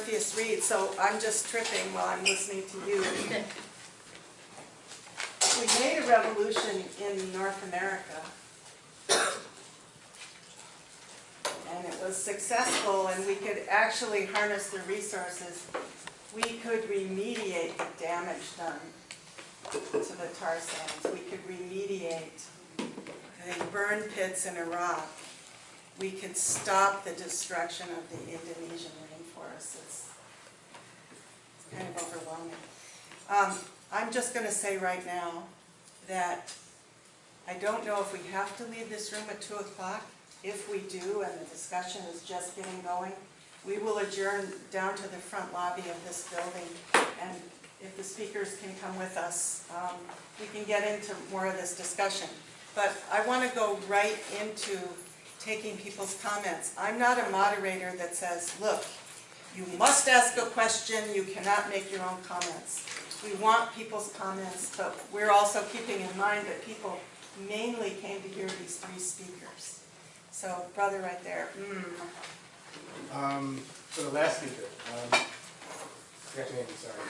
Orpheus read, so I'm just tripping while I'm listening to you. We made a revolution in North America, and it was successful, and we could actually harness the resources. We could remediate the damage done to the tar sands. We could remediate the burn pits in Iraq. We could stop the destruction of the Indonesian rainforests. It's kind of overwhelming. I'm just going to say right now that I don't know if we have to leave this room at 2 o'clock. If we do, and the discussion is just getting going, we will adjourn down to the front lobby of this building, and if the speakers can come with us, we can get into more of this discussion. But I want to go right into taking people's comments. I'm not a moderator that says, look, you must ask a question, you cannot make your own comments. We want people's comments, but we're also keeping in mind that people mainly came to hear these 3 speakers. So, brother right there. So the last speaker, I forgot your name, sorry.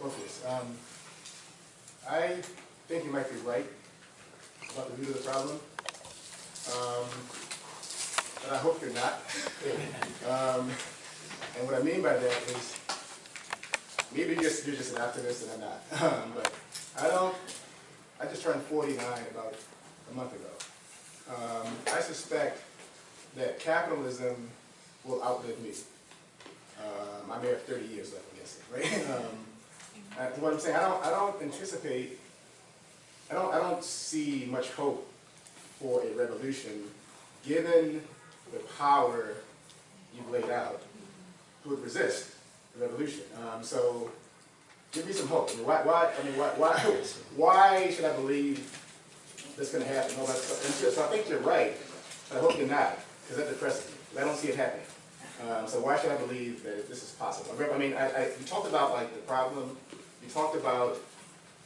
Orpheus. I think you might be right about the root of the problem, but I hope you're not. And what I mean by that is, maybe you're just an activist and I'm not. But I just turned 49 about a month ago. I suspect that capitalism will outlive me. I may have 30 years left, I'm guessing, right? What I'm saying, I don't anticipate, I don't see much hope for a revolution given the power you've laid out who would resist the revolution. So give me some hope. I mean, why should I believe that's going to happen? So I think you're right. I hope you're not, because that depresses me. I don't see it happening. So why should I believe that this is possible? I mean, you talked about like the problem. You talked about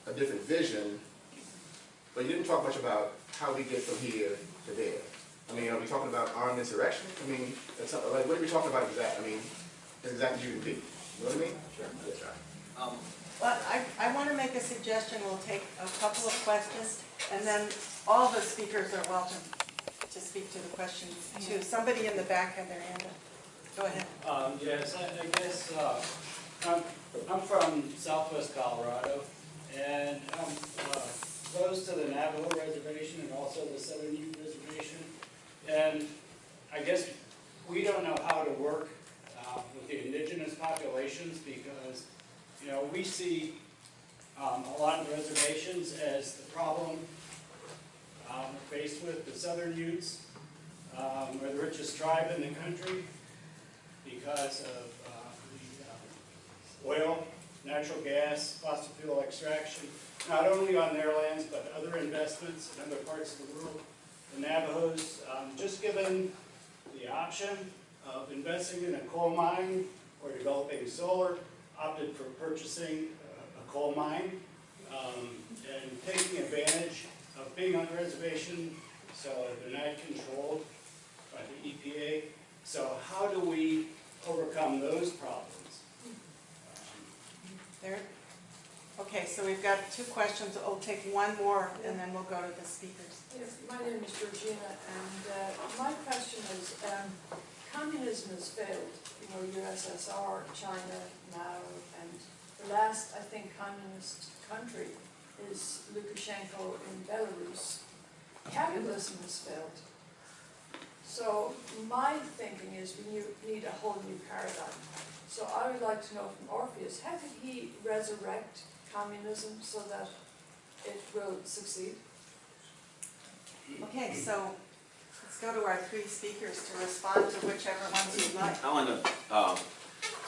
a different vision, but you didn't talk much about how we get from here to there. I mean, are we talking about armed insurrection? I mean, that's not, like, what are we talking about exactly? I mean, that's exactly you and me. You know what I mean? Sure. That's right. Well, I want to make a suggestion. We'll take a couple of questions, and then all the speakers are welcome to speak to the questions too. Somebody in the back had their hand up. Go ahead. Yes, I guess I'm from Southwest Colorado, and I'm close to the Navajo Reservation and also the Southern Ute Reservation. And I guess we don't know how to work with the indigenous populations because, you know, we see a lot of reservations as the problem we're faced with. The Southern Utes are the richest tribe in the country because of the oil, natural gas, fossil fuel extraction, not only on their lands, but other investments in other parts of the world. The Navajos, just given the option of investing in a coal mine or developing solar, opted for purchasing a coal mine and taking advantage of being on the reservation, so they're not controlled by the EPA. So how do we overcome those problems? There. Okay, so we've got 2 questions. We'll take one more, and then we'll go to the speakers. Yes, my name is Georgina, and my question is, communism has failed. You know, USSR, China now, and the last, I think, communist country is Lukashenko in Belarus. Capitalism has failed. So my thinking is we need a whole new paradigm. So I would like to know from Orpheus, how did he resurrect communism so that it will succeed? Okay, so let's go to our 3 speakers to respond to whichever ones you'd like. I want to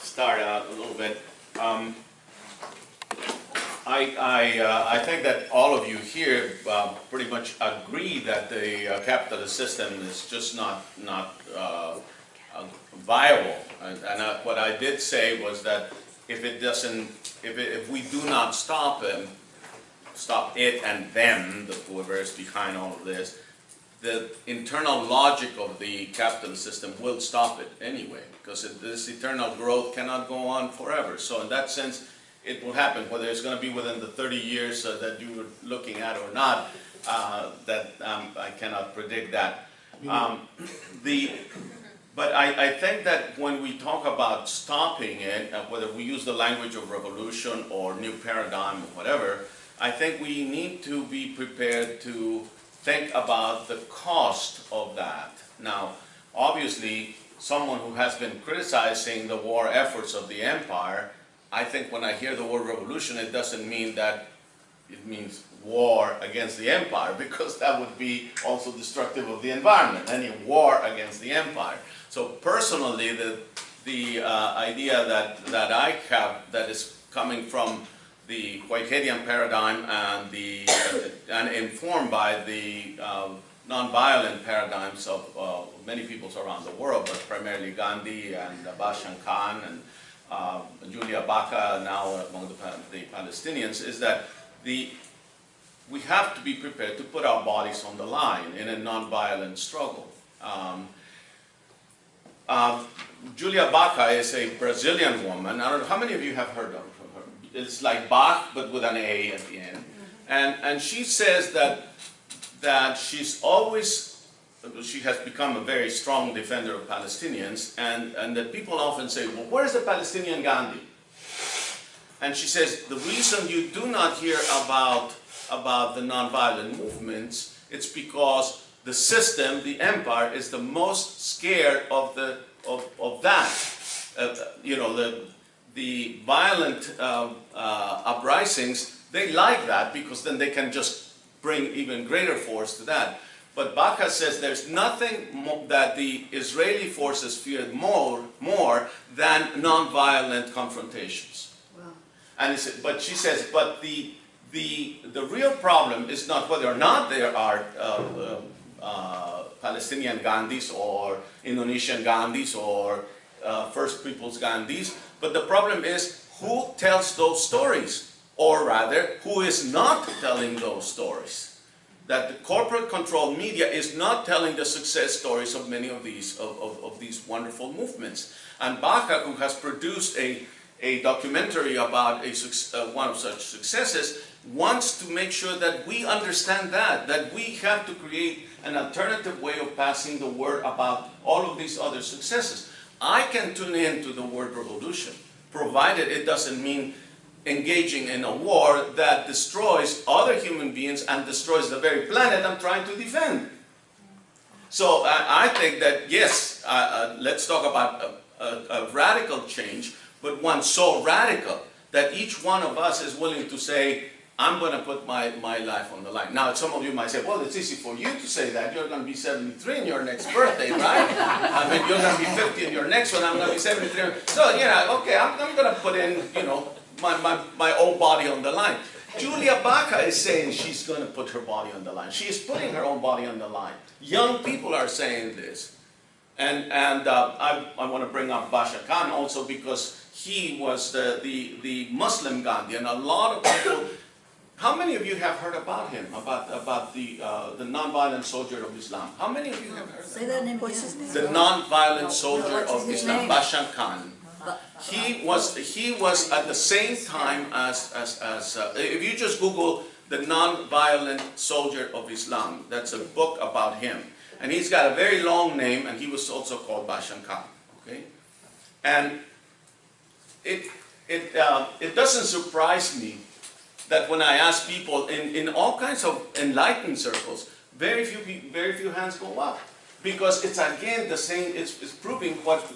start out a little bit. I think that all of you here pretty much agree that the capitalist system is just not viable. And what I did say was that if we do not stop it and them, whoever is behind all of this, the internal logic of the capitalist system will stop it anyway, because this eternal growth cannot go on forever. So in that sense, it will happen, whether it's going to be within the 30 years that you were looking at or not, I cannot predict that. But I think that when we talk about stopping it, whether we use the language of revolution or new paradigm or whatever, I think we need to be prepared to think about the cost of that. Now, obviously, someone who has been criticizing the war efforts of the empire, I think when I hear the word revolution, it doesn't mean that it means war against the empire, because that would be also destructive of the environment, any war against the empire. So personally, the idea that I have, that is coming from the Whiteheadian paradigm and informed by the non-violent paradigms of many peoples around the world, but primarily Gandhi and Bashan Khan and Julia Baca now among the Palestinians, is that we have to be prepared to put our bodies on the line in a non-violent struggle. Julia Baca is a Brazilian woman. I don't know, how many of you have heard of her? It's like Bach, but with an A at the end. And she says that she has become a very strong defender of Palestinians, and that people often say, well, where is the Palestinian Gandhi? And she says, the reason you do not hear about the nonviolent movements, it's because the system, the empire, is the most scared of that. The violent uprisings, they like that, because then they can just bring even greater force to that. But Baca says there's nothing that the Israeli forces feared more than nonviolent confrontations. Wow. And but she says, but the real problem is not whether or not there are Palestinian Gandhis or Indonesian Gandhis or First Peoples Gandhis, but the problem is who tells those stories, or rather, who is not telling those stories. That the corporate controlled media is not telling the success stories of many of these wonderful movements. And Baca, who has produced a documentary about one of such successes, wants to make sure that we understand that we have to create an alternative way of passing the word about all of these other successes. I can tune in to the word revolution, provided it doesn't mean engaging in a war that destroys other human beings and destroys the very planet I'm trying to defend. So I think that, yes, let's talk about a radical change, but one so radical that each one of us is willing to say, I'm going to put my life on the line. Now, some of you might say, well, it's easy for you to say that. You're going to be 73 in your next birthday, right? I mean, you're going to be 50 in your next one. I'm going to be 73. So, okay, I'm going to put in, my own body on the line. Julia Baca is saying she's going to put her body on the line. She is putting her own body on the line. Young people are saying this. And I want to bring up Basha Khan also, because he was the Muslim Gandhi, and a lot of people. How many of you have heard about him, about the nonviolent soldier of Islam? How many of you have heard Say that name. What's his name? The nonviolent soldier What's of his Islam, name? Bashan Khan. He was at the same time as if you just Google the nonviolent soldier of Islam, that's a book about him, and he's got a very long name, and he was also called Bashan Khan. Okay, and it doesn't surprise me that when I ask people in all kinds of enlightened circles, very few hands go up. Because it's again the same, it's proving what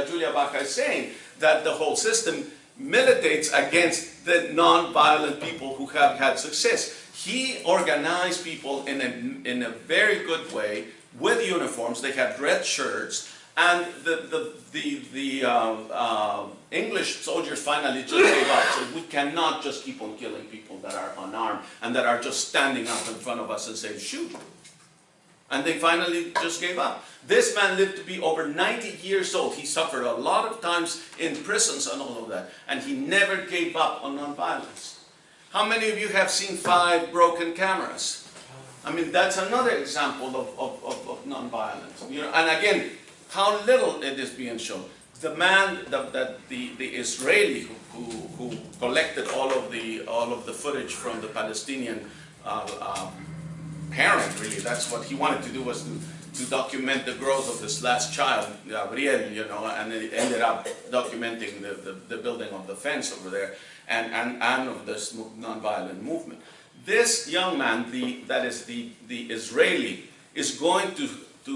Julia Baca is saying, that the whole system militates against the non-violent people who have had success. He organized people in a very good way with uniforms. They had red shirts, and the English soldiers finally just gave up. So we cannot just keep on killing people that are unarmed and that are just standing up in front of us and saying, shoot. And they finally just gave up. This man lived to be over 90 years old. He suffered a lot of times in prisons and all of that. And he never gave up on nonviolence. How many of you have seen 5 broken cameras? I mean, that's another example of nonviolence. You know, and again, how little it is being shown. The man, the Israeli who collected all of the footage from the Palestinian parent, really, that's what he wanted to do, was to document the growth of this last child, Gabriel, you know, and it ended up documenting the building of the fence over there and of this nonviolent movement. This young man, that is the Israeli, is going to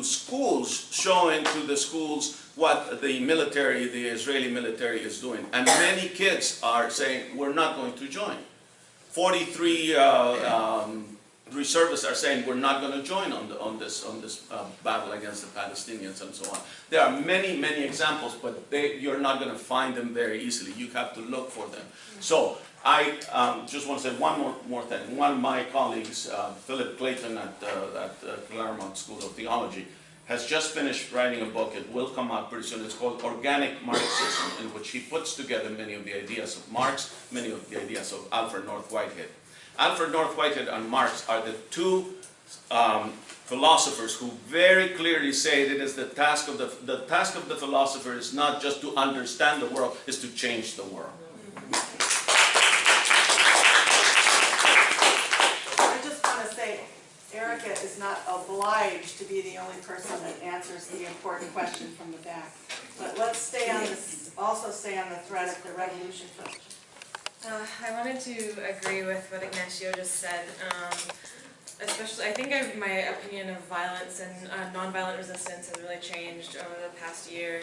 schools, showing to the schools what the military, the Israeli military is doing. And many kids are saying, we're not going to join. 43 reservists are saying, we're not going to join on this battle against the Palestinians and so on. There are many, many examples, but you're not going to find them very easily. You have to look for them. So I just want to say one more thing. One of my colleagues, Philip Clayton at Claremont School of Theology, has just finished writing a book. It will come out pretty soon. It's called Organic Marxism, in which he puts together many of the ideas of Marx, many of the ideas of Alfred North Whitehead. Alfred North Whitehead and Marx are the two philosophers who very clearly say that it is the task of the philosopher is not just to understand the world, is to change the world. Erica is not obliged to be the only person that answers the important question from the back. But let's stay on this, also stay on the thread of the revolution question. I wanted to agree with what Ignacio just said. Especially, I think my opinion of violence and nonviolent resistance has really changed over the past year.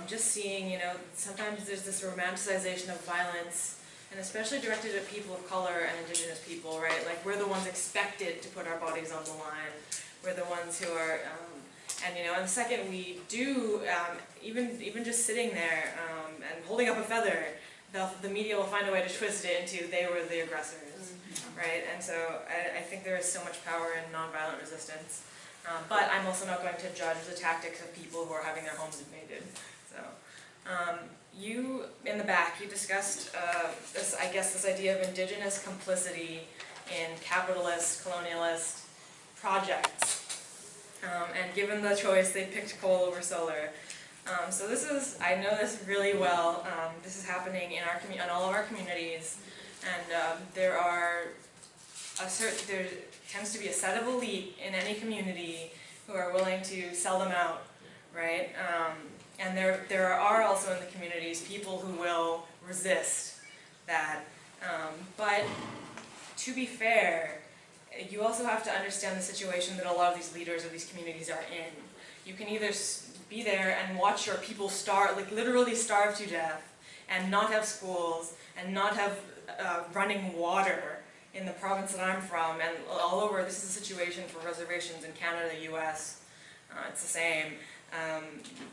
Just seeing, you know, sometimes there's this romanticization of violence, and especially directed at people of color and indigenous people, right? Like, we're the ones expected to put our bodies on the line. We're the ones who are, and you know, and the second we do, even just sitting there and holding up a feather, the media will find a way to twist it into they were the aggressors, right? And so I think there is so much power in nonviolent resistance. But I'm also not going to judge the tactics of people who are having their homes invaded. So. You, in the back, you discussed this idea of indigenous complicity in capitalist, colonialist projects. And given the choice, they picked coal over solar. So this is, I know this really well. This is happening in all of our communities. And there tends to be a set of elite in any community who are willing to sell them out, right? And there are also in the communities people who will resist that. But to be fair, you also have to understand the situation that a lot of these leaders of these communities are in. You can either be there and watch your people starve, like literally starve to death, and not have schools, and not have running water in the province that I'm from, and all over. This is a situation for reservations in Canada, US. It's the same.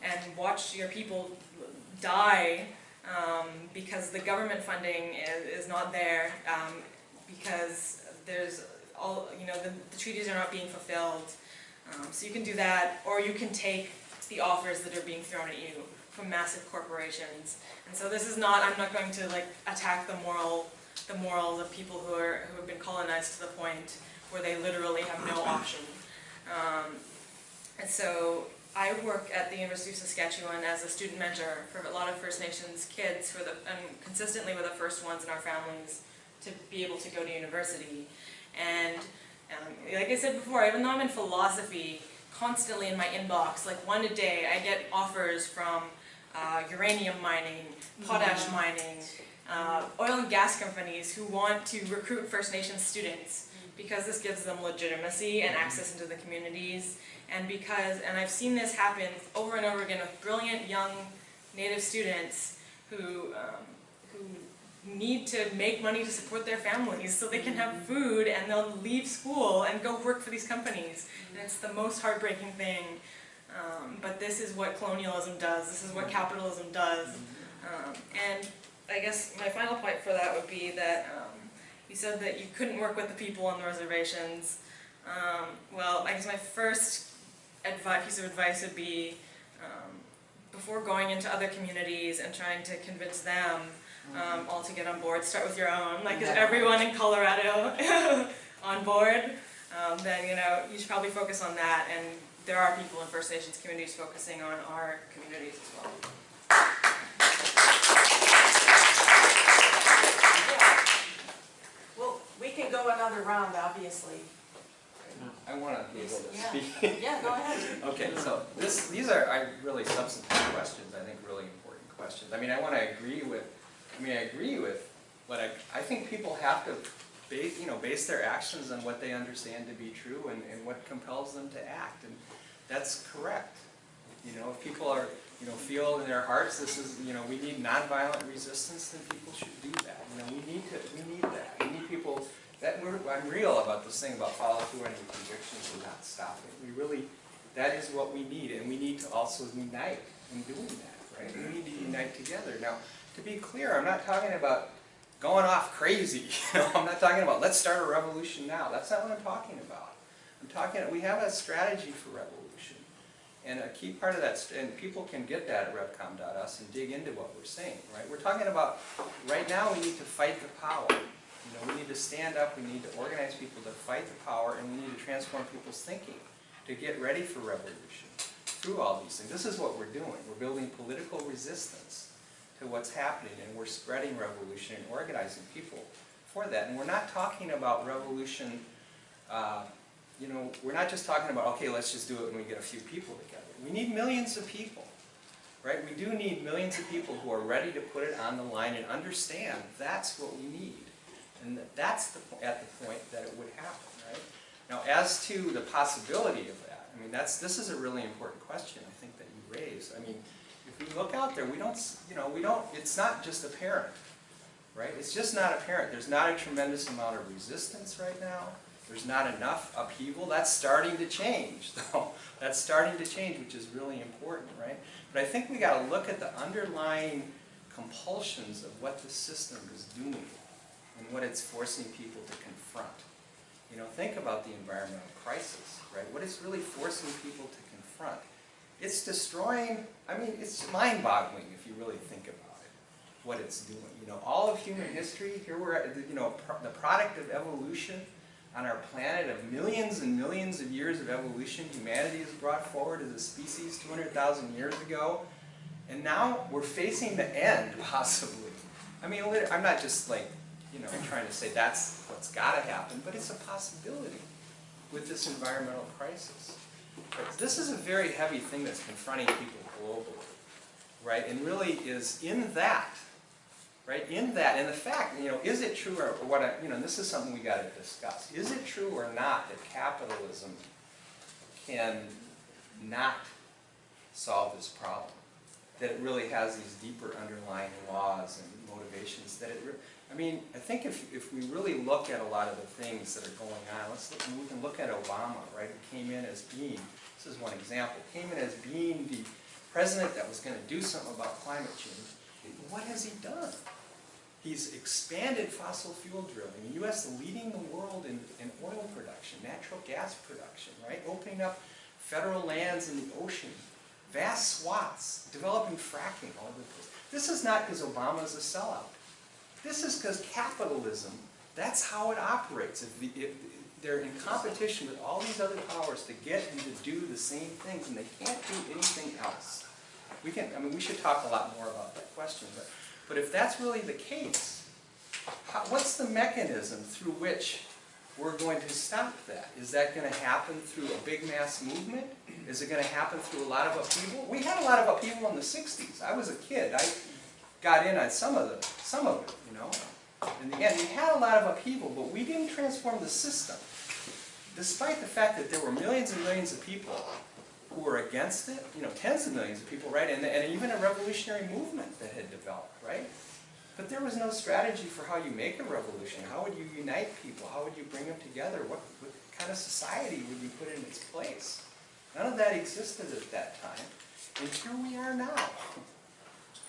And watch your people die because the government funding is not there, because there's all, you know, the treaties are not being fulfilled. So you can do that, or you can take the offers that are being thrown at you from massive corporations. And so this is not, I'm not going to like attack the morals of people who have been colonized to the point where they literally have no option. And so I work at the University of Saskatchewan as a student mentor for a lot of First Nations kids, and consistently we're the first ones in our families to be able to go to university. And like I said before, even though I'm in philosophy, constantly in my inbox, like one a day, I get offers from uranium mining, potash mining, oil and gas companies who want to recruit First Nations students because this gives them legitimacy and access into the communities. And I've seen this happen over and over again with brilliant young Native students who need to make money to support their families so they can have food, and they'll leave school and go work for these companies. And it's the most heartbreaking thing. But this is what colonialism does. This is what capitalism does. And I guess my final point for that would be that you said that you couldn't work with the people on the reservations. Well, I guess my first piece of advice would be, before going into other communities and trying to convince them all to get on board, start with your own. Like, is everyone in Colorado on board? then you should probably focus on that. And there are people in First Nations communities focusing on our communities as well. Well, we can go another round, obviously. I want to be able to Yeah. speak. Yeah, go ahead. Okay, so these are really substantive questions, I think really important questions. I mean, I want to agree with, what I think people have to base their actions on what they understand to be true and what compels them to act, and that's correct. If people are, feel in their hearts this is, we need nonviolent resistance, then people should do that. We need that. We need people. I'm real about this thing about follow through on your convictions and not stopping. That is what we need, and we need to also unite in doing that, right? We need to unite together. Now, to be clear, I'm not talking about going off crazy. I'm not talking about let's start a revolution now. That's not what I'm talking about. We have a strategy for revolution, and a key part of that, and people can get that at revcom.us and dig into what we're saying, right? We're talking about right now we need to fight the power. We need to stand up, we need to organize people to fight the power, and we need to transform people's thinking to get ready for revolution through all these things. This is what we're doing. We're building political resistance to what's happening, and we're spreading revolution and organizing people for that. And we're not talking about revolution, we're not just talking about, okay, let's just do it when we get a few people together. We need millions of people, right? We do need millions of people who are ready to put it on the line and understand that's what we need. And that's at the point that it would happen, right? Now, as to the possibility of that, this is a really important question, I think, that you raised. If we look out there, it's not just apparent, right? It's just not apparent. There's not a tremendous amount of resistance right now. There's not enough upheaval. That's starting to change, though. That's starting to change, which is really important, right? But I think we got to look at the underlying compulsions of what the system is doing and what it's forcing people to confront. Think about the environmental crisis, right? What it's really forcing people to confront. It's destroying, it's mind-boggling if you really think about it, what it's doing. All of human history, here we're at, the product of evolution on our planet, of millions and millions of years of evolution, humanity is brought forward as a species 200,000 years ago, and now we're facing the end, possibly. I'm not just trying to say that's what's got to happen, but it's a possibility with this environmental crisis. But this is a very heavy thing that's confronting people globally, right? And really is in that, right? In that, and the fact, is it true or what? This is something we got to discuss. Is it true or not that capitalism can not solve this problem? That it really has these deeper underlying laws and motivations that it. I think if we really look at a lot of the things that are going on, we can look at Obama, right, who came in as being, this is one example, came in as being the president that was going to do something about climate change. What has he done? He's expanded fossil fuel drilling. The U.S. leading the world in oil production, natural gas production, right, opening up federal lands in the ocean, vast swaths, developing fracking all over the place. This is not because Obama is a sellout. This is because capitalism, that's how it operates. If they're in competition with all these other powers to get and to do the same things, and they can't do anything else. We should talk a lot more about that question, but if that's really the case, what's the mechanism through which we're going to stop that? Is that going to happen through a big mass movement? Is it going to happen through a lot of upheaval? We had a lot of upheaval in the 60s. I was a kid. I got in on some of it, In the end, we had a lot of upheaval, but we didn't transform the system. Despite the fact that there were millions and millions of people who were against it, tens of millions of people, right? And even a revolutionary movement that had developed, right? But there was no strategy for how you make a revolution. How would you unite people? How would you bring them together? What kind of society would you put in its place? None of that existed at that time. And here we are now,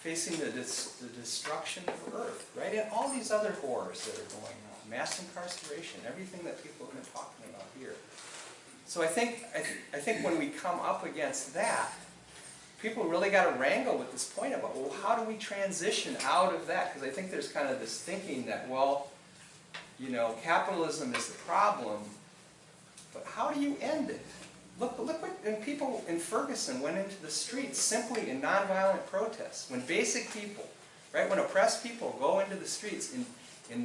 facing the destruction of Earth, right? And all these other horrors that are going on. Mass incarceration, everything that people have been talking about here. So I think when we come up against that, people really got to wrangle with this point about, well, how do we transition out of that? Because I think there's kind of this thinking that, well, capitalism is the problem, But how do you end it? Look what, and people in Ferguson went into the streets simply in nonviolent protests. When basic people, right, when oppressed people go into the streets in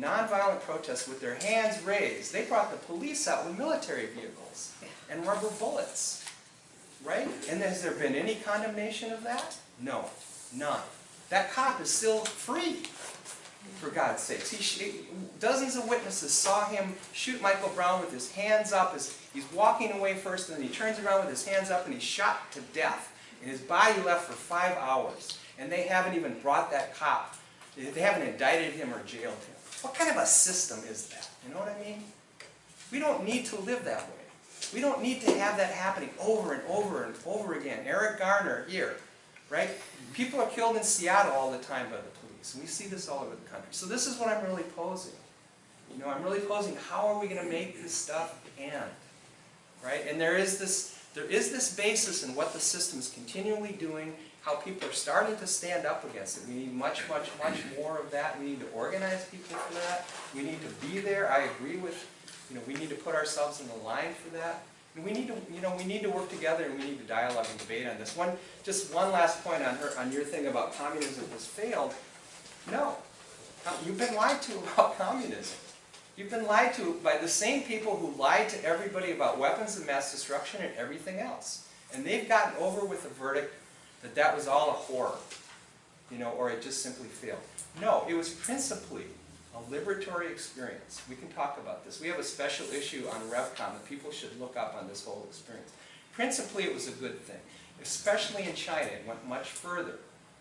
nonviolent protests with their hands raised, they brought the police out with military vehicles and rubber bullets, right? And has there been any condemnation of that? No, none. That cop is still free, for God's sakes. Dozens of witnesses saw him shoot Michael Brown with his hands up as he's walking away first, and then he turns around with his hands up and he's shot to death. And his body left for 5 hours. And they haven't even brought that cop. They haven't indicted him or jailed him. What kind of a system is that? You know what I mean? We don't need to live that way. We don't need to have that happening over and over and over again. Eric Garner here, right? People are killed in Seattle all the time by the police. And we see this all over the country. So this is what I'm really posing. You know, I'm really posing, how are we going to make this stuff end? Right? And there is this basis in what the system is continually doing, how people are starting to stand up against it. We need much, much, much more of that. We need to organize people for that. We need to be there. I agree with, you know, we need to put ourselves in the line for that. And we need to, you know, we need to work together, and we need to dialogue and debate on this. Just one last point on your thing about communism has failed. No. You've been lied to about communism. You've been lied to by the same people who lied to everybody about weapons of mass destruction and everything else. And they've gotten over with the verdict that that was all a horror, you know, or it just simply failed. No, it was principally a liberatory experience. We can talk about this. We have a special issue on RevCom that people should look up on this whole experience. Principally, it was a good thing. Especially in China, it went much further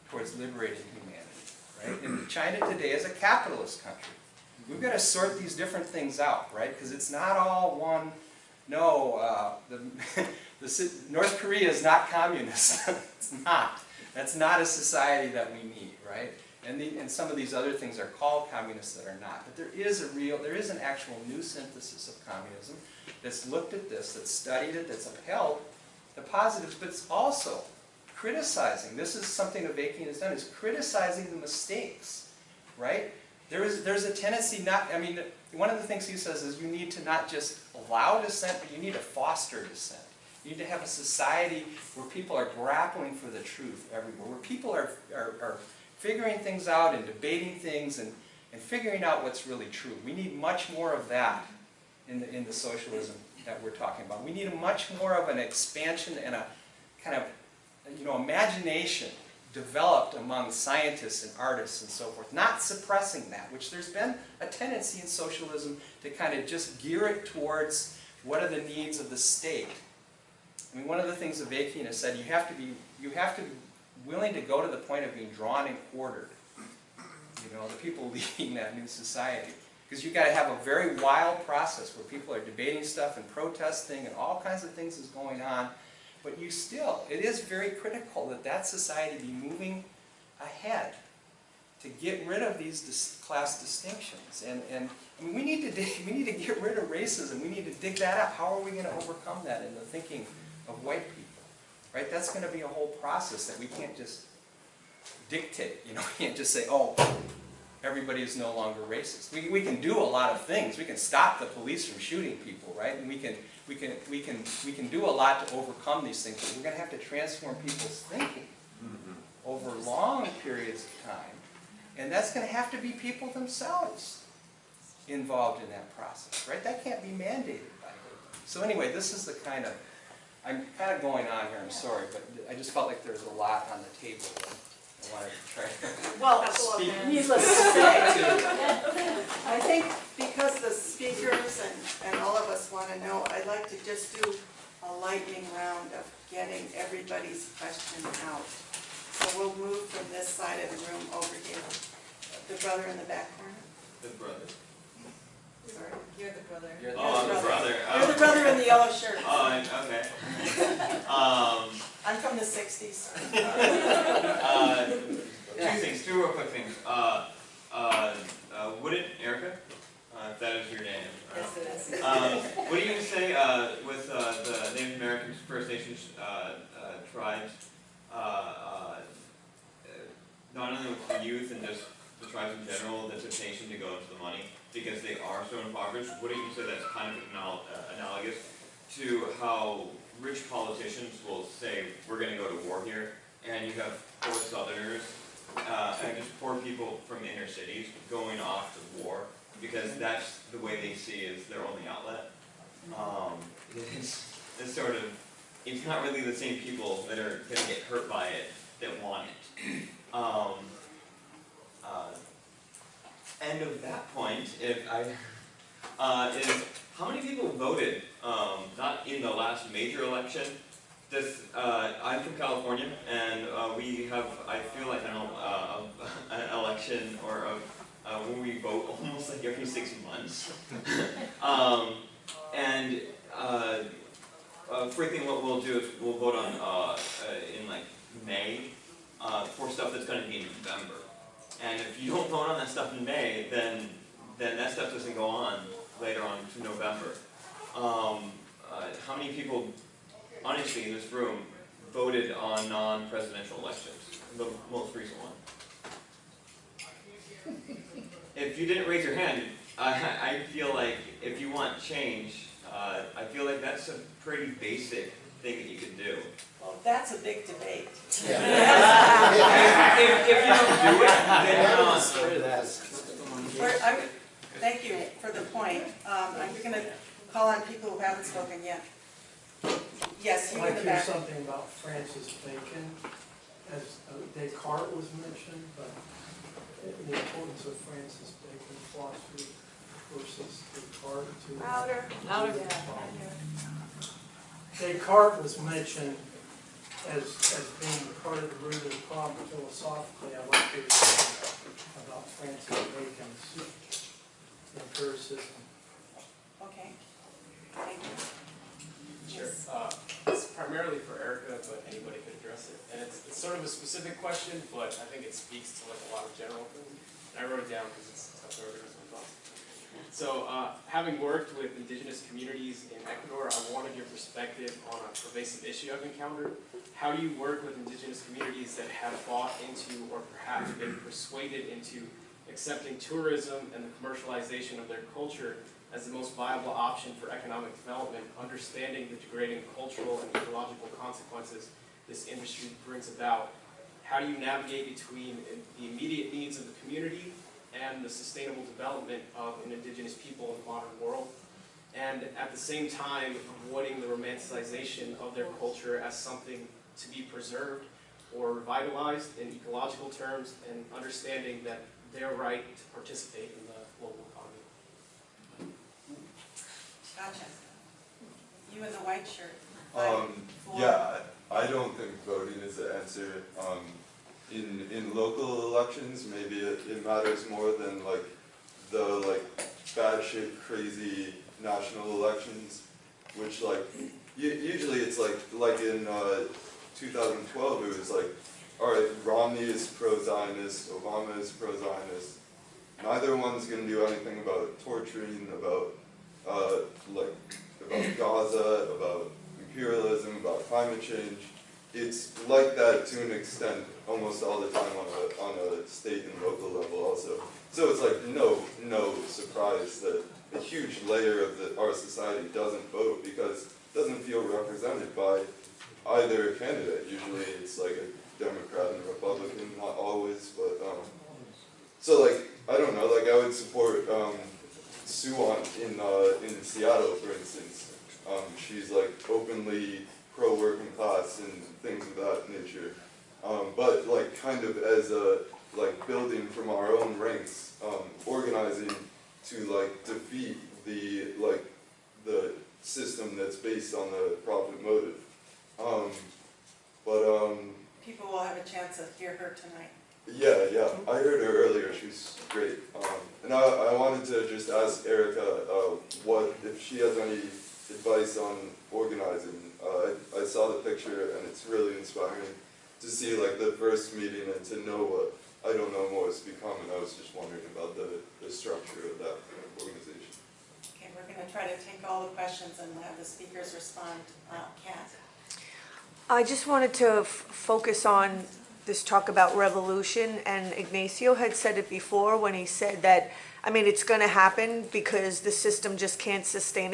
towards liberating humanity. Right? And China today is a capitalist country. We've got to sort these different things out, right? Because it's not all one. No, North Korea is not communist. It's not. That's not a society that we need, right? And some of these other things are called communists that are not. But there is an actual new synthesis of communism that's looked at this, that's studied it, that's upheld the positives, but it's also criticizing. This is something that Avakian has done, is criticizing the mistakes, right? There's a tendency not, I mean, one of the things he says is you need to not just allow dissent, but you need to foster dissent. You need to have a society where people are grappling for the truth everywhere, where people are figuring things out and debating things and figuring out what's really true. We need much more of that in the socialism that we're talking about. We need much more of an expansion and a kind of, you know, imagination developed among scientists and artists and so forth, not suppressing that, which there's been a tendency in socialism to kind of just gear it towards what are the needs of the state. I mean, one of the things Avakian has said, you have to be willing to go to the point of being drawn and quartered. You know, the people leading that new society. Because you've got to have a very wild process where people are debating stuff and protesting and all kinds of things is going on. But you still, it is very critical that that society be moving ahead to get rid of these class distinctions. And I mean, we need to get rid of racism. We need to dig that up. How are we going to overcome that in the thinking of white people? Right? That's going to be a whole process that we can't just dictate. You know, we can't just say, oh, everybody is no longer racist. We can do a lot of things. We can stop the police from shooting people, right? And we can do a lot to overcome these things. But we're going to have to transform people's thinking over long periods of time. And that's going to have to be people themselves involved in that process, right? That can't be mandated by anybody. So anyway, this is the kind of, I'm kind of going on here, I'm sorry, but I just felt like there's a lot on the table. I wanted to try to Well, speak. needless to say, I think because the speakers and all of us want to know, I'd like to just do a lightning round of getting everybody's question out. So we'll move from this side of the room over here. The brother in the back corner. The brother. Sorry, you're the brother. I'm the brother. You're the brother in the yellow shirt. Oh, okay. I'm from the 60s. Two real quick things. Wouldn't Erica, if that is your name, Yes, it is. what do you say with the Native American First Nations tribes, not only with the youth and just the tribes in general, the temptation to go into the money because they are so impoverished? Wouldn't you say that's kind of analogous to how rich politicians will say, we're going to go to war here, and you have poor Southerners, and just poor people from inner cities going off to war, because that's the way they see is their only outlet. It's sort of, it's not really the same people that are going to get hurt by it that want it. End of that point, is how many people voted, not in the last major election? I'm from California, and we have, I feel like, an election or when we vote almost like every 6 months. Frequently what we'll do is we'll vote on in like May for stuff that's going to be in November. And if you don't vote on that stuff in May, then that stuff doesn't go on later on to November. How many people, honestly, in this room voted on non-presidential elections, the most recent one? If you didn't raise your hand, I feel like if you want change, I feel like that's a pretty basic thing that you can do. Well, that's a big debate. If you don't do it, then Thank you for the point. I'm going to call on people who haven't spoken yet. Yes, you in the I'd like to hear back. something about Francis Bacon, as Descartes was mentioned, but the importance of Francis Bacon philosophy versus Descartes. Louder. Descartes was mentioned as being part of the root of the problem philosophically. I'd like to hear something about Francis Bacon's empiricism. Okay. Thank you. Sure. It's primarily for Erica, but anybody could address it. And it's sort of a specific question, but I think it speaks to like a lot of general things. And I wrote it down because it's tough to organize my thoughts. So, having worked with indigenous communities in Ecuador, I wanted your perspective on a pervasive issue I've encountered. How do you work with indigenous communities that have bought into or perhaps been persuaded into accepting tourism and the commercialization of their culture as the most viable option for economic development, understanding the degrading cultural and ecological consequences this industry brings about? How do you navigate between the immediate needs of the community and the sustainable development of an indigenous people in the modern world, and at the same time avoiding the romanticization of their culture as something to be preserved or revitalized in ecological terms, and understanding that their right to participate in the global economy? Gotcha. You in the white shirt. Yeah, I don't think voting is the answer. In local elections, maybe it matters more than like the batshit crazy national elections, which usually it's like in 2012 it was like, all right, Romney is pro-Zionist, Obama is pro-Zionist. Neither one's going to do anything about torturing, about Gaza, about imperialism, about climate change. It's like that to an extent almost all the time on a state and local level also. So it's like no surprise that a huge layer of our society doesn't vote because it doesn't feel represented by either candidate. Usually it's like a Democrat and a Republican, not always, but so I don't know, I would support Sue in Seattle, for instance. She's openly pro-working class and things of that nature. But kind of as a building from our own ranks, organizing to defeat the system that's based on the profit motive. People will have a chance to hear her tonight. Yeah, I heard her earlier, she's great. And I wanted to just ask Erica what, if she has any advice on organizing. I saw the picture and it's really inspiring to see the first meeting and to know what I don't know more has become, and I was just wondering about the structure of that organization. Okay, we're going to try to take all the questions and have the speakers respond. Kat? I just wanted to focus on this talk about revolution, and Ignacio had said it before when he said that, it's going to happen because the system just can't sustain it.